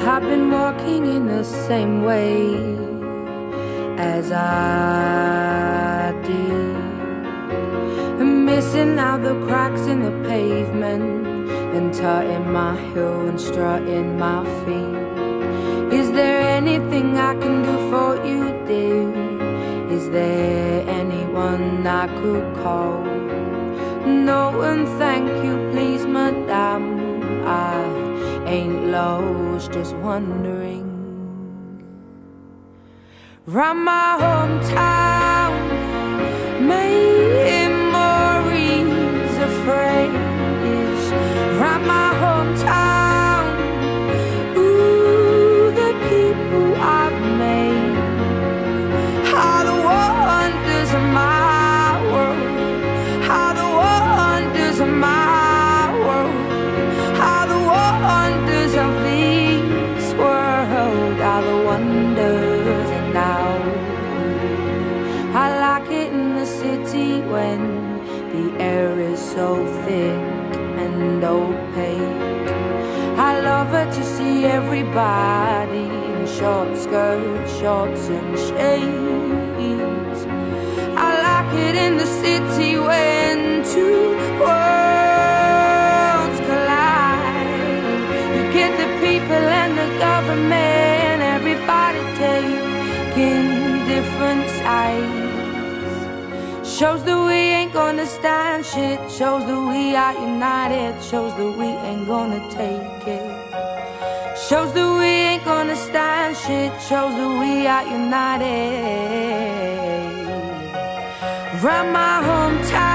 I've been walking in the same way as I did, missing out the cracks in the pavement and tutting my heel and strutting my feet. Is there anything I can do for you, dear? Is there anyone I could call? No, and thank you, please, madame. I ain't lost, just wondering. Round my hometown, memories of phrase. Round my hometown, ooh, the people I've made are the wonders of my world. Are the wonders of my world. Are the wonders of this world. Are the wonders. And now I like it in the city when the air is so thick and opaque. I love it to see everybody in short skirts, shorts and shades. I like it in the city when two worlds collide. You get the people and the government, everybody taking different sides. Shows that we ain't gonna stand shit. Shows that we are united. Shows that we ain't gonna take it. Shows that we ain't gonna stand shit. Shows that we are united. Round my hometown,